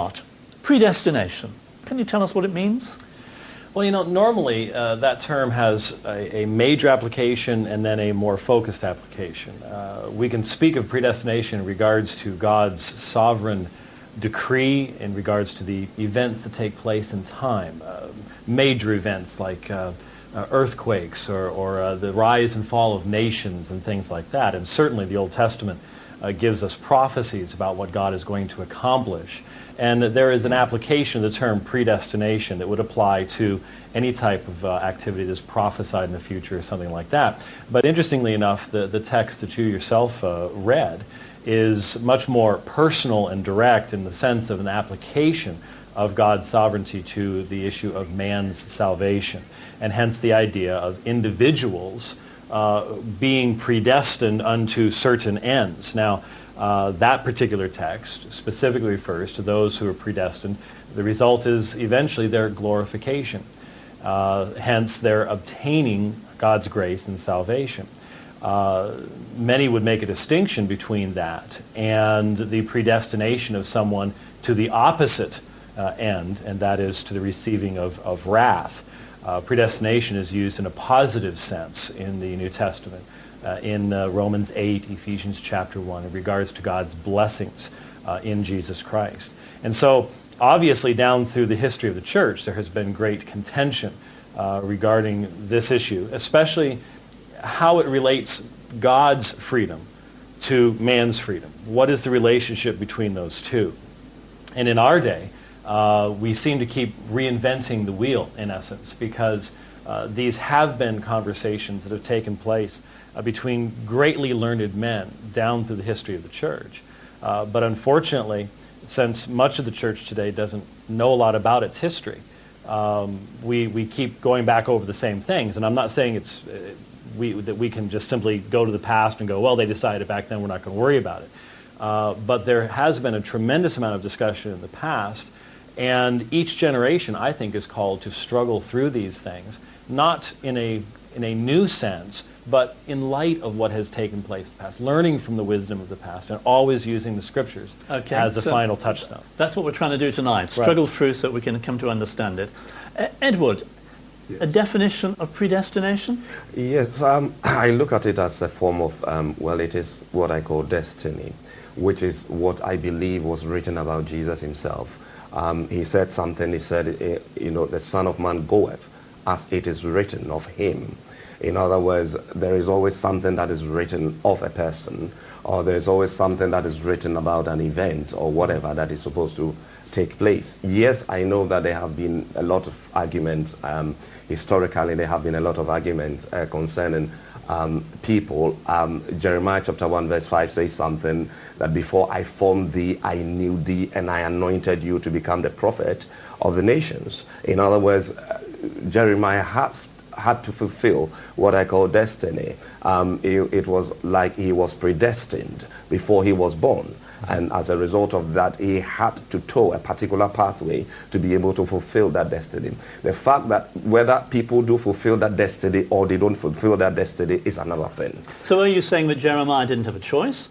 Art. Predestination. Can you tell us what it means? Well, normally that term has a major application and then a more focused application. We can speak of predestination in regards to God's sovereign decree, in regards to the events that take place in time, major events like earthquakes or the rise and fall of nations and things like that. And certainly the Old Testament gives us prophecies about what God is going to accomplish. And there is an application of the term predestination that would apply to any type of activity that's prophesied in the future or something like that. But interestingly enough, the text that you yourself read is much more personal and direct in the sense of an application of God's sovereignty to the issue of man's salvation, and hence the idea of individuals being predestined unto certain ends. Now, that particular text specifically refers to those who are predestined. The result is eventually their glorification. Hence, they're obtaining God's grace and salvation. Many would make a distinction between that and the predestination of someone to the opposite end, and that is to the receiving of wrath. Predestination is used in a positive sense in the New Testament. In Romans 8, Ephesians chapter 1, in regards to God's blessings in Jesus Christ. And so, obviously, down through the history of the church, there has been great contention regarding this issue, especially how it relates God's freedom to man's freedom. What is the relationship between those two? And in our day, we seem to keep reinventing the wheel, in essence, because these have been conversations that have taken place between greatly learned men down through the history of the church. But unfortunately, since much of the church today doesn't know a lot about its history, we keep going back over the same things. And I'm not saying that we can just simply go to the past and go, well, they decided back then, we're not going to worry about it. But there has been a tremendous amount of discussion in the past, and each generation, I think, is called to struggle through these things, not in a new sense, but in light of what has taken place in the past, learning from the wisdom of the past, and always using the Scriptures as the final touchstone. That's what we're trying to do tonight, struggle through so that we can come to understand it. Edward, yes. A definition of predestination? Yes, I look at it as a form of, it is what I call destiny, which is what I believe was written about Jesus himself. He said something, he said, the Son of Man goeth as it is written of him. In other words, there is always something that is written of a person, or there's always something that is written about an event or whatever that is supposed to take place. Yes, I know that there have been a lot of arguments, historically there have been a lot of arguments concerning people. Jeremiah chapter 1 verse 5 says something that before I formed thee, I knew thee, and I anointed you to become the prophet of the nations. In other words, Jeremiah had to fulfill what I call destiny. It was like he was predestined before he was born. And as a result of that, he had to toe a particular pathway to be able to fulfill that destiny. The fact that whether people do fulfill that destiny or they don't fulfill that destiny is another thing. So are you saying that Jeremiah didn't have a choice?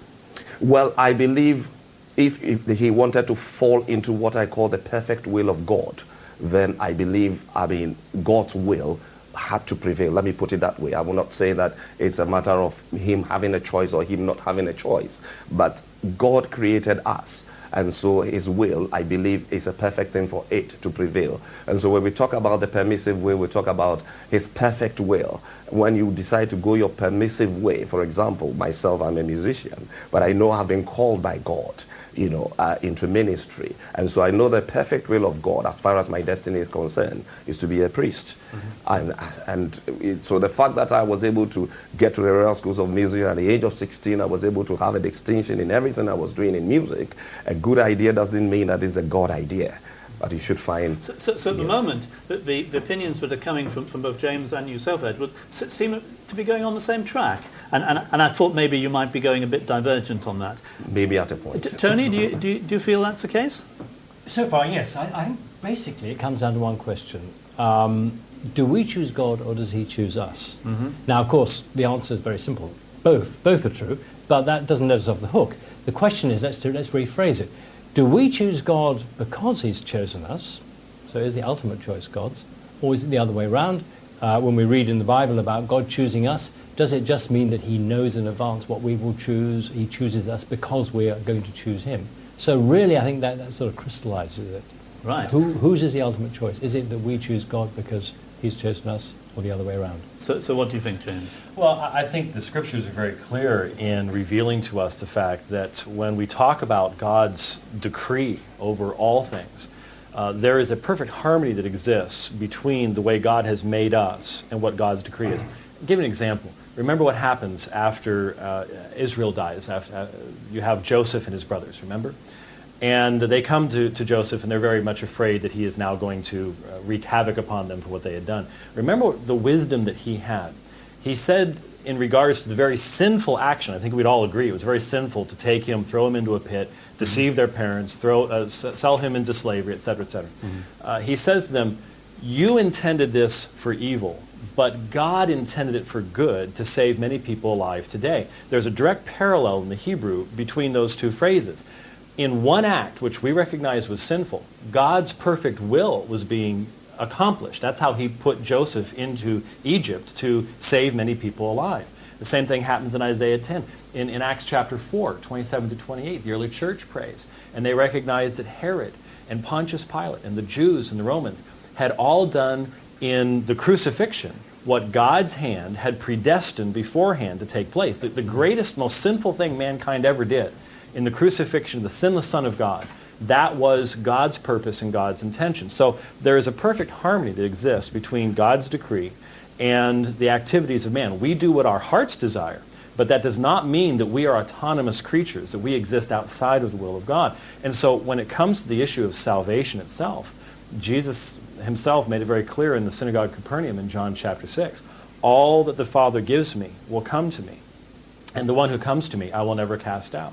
Well, I believe if he wanted to fall into what I call the perfect will of God, then I believe, God's will had to prevail. Let me put it that way. I will not say that it's a matter of him having a choice or him not having a choice. But God created us, and so his will, I believe, is a perfect thing for it to prevail. And so when we talk about the permissive will, we talk about his perfect will. When you decide to go your permissive way, for example, myself, I'm a musician, but I know I've been called by God into ministry. And so I know the perfect will of God, as far as my destiny is concerned, is to be a priest. So the fact that I was able to get to the Royal Schools of Music at the age of 16, I was able to have a distinction in everything I was doing in music. A good idea doesn't mean that it's a God idea. But you should find... So at the moment, the opinions that are coming from both James and yourself, Edward, seem to be going on the same track. And I thought maybe you might be going a bit divergent on that. Maybe at a point. Tony, do you feel that's the case? So far, yes. I think basically it comes down to one question. Do we choose God or does he choose us? Mm-hmm. Now, of course, the answer is very simple. Both are true, but that doesn't let us off the hook. The question is, let's rephrase it. Do we choose God because he's chosen us? So is the ultimate choice God's? Or is it the other way around? When we read in the Bible about God choosing us, does it just mean that he knows in advance what we will choose? He chooses us because we are going to choose him. So really, I think that sort of crystallizes it. Right. Whose is the ultimate choice? Is it that we choose God because he's chosen us, or the other way around? So what do you think, James? Well, I think the scriptures are very clear in revealing to us the fact that when we talk about God's decree over all things, there is a perfect harmony that exists between the way God has made us and what God's decree is. I'll give you an example. Remember what happens after Israel dies. You have Joseph and his brothers, remember? And they come to Joseph, and they're very much afraid that he is now going to wreak havoc upon them for what they had done. Remember the wisdom that he had. He said in regards to the very sinful action, I think we'd all agree, it was very sinful to take him, throw him into a pit, deceive their parents, sell him into slavery, etc., etc. He says to them, you intended this for evil, but God intended it for good to save many people alive today. There's a direct parallel in the Hebrew between those two phrases. In one act, which we recognize was sinful, God's perfect will was being accomplished. That's how he put Joseph into Egypt, to save many people alive. The same thing happens in Isaiah 10. In Acts chapter 4, 27 to 28, the early church prays, and they recognize that Herod and Pontius Pilate and the Jews and the Romans had all done in the crucifixion what God's hand had predestined beforehand to take place. The greatest, most sinful thing mankind ever did, in the crucifixion of the sinless Son of God, that was God's purpose and God's intention. So there is a perfect harmony that exists between God's decree and the activities of man. We do what our hearts desire, but that does not mean that we are autonomous creatures, that we exist outside of the will of God. And so when it comes to the issue of salvation itself, Jesus himself made it very clear in the synagogue of Capernaum in John chapter 6, all that the Father gives me will come to me, and the one who comes to me I will never cast out.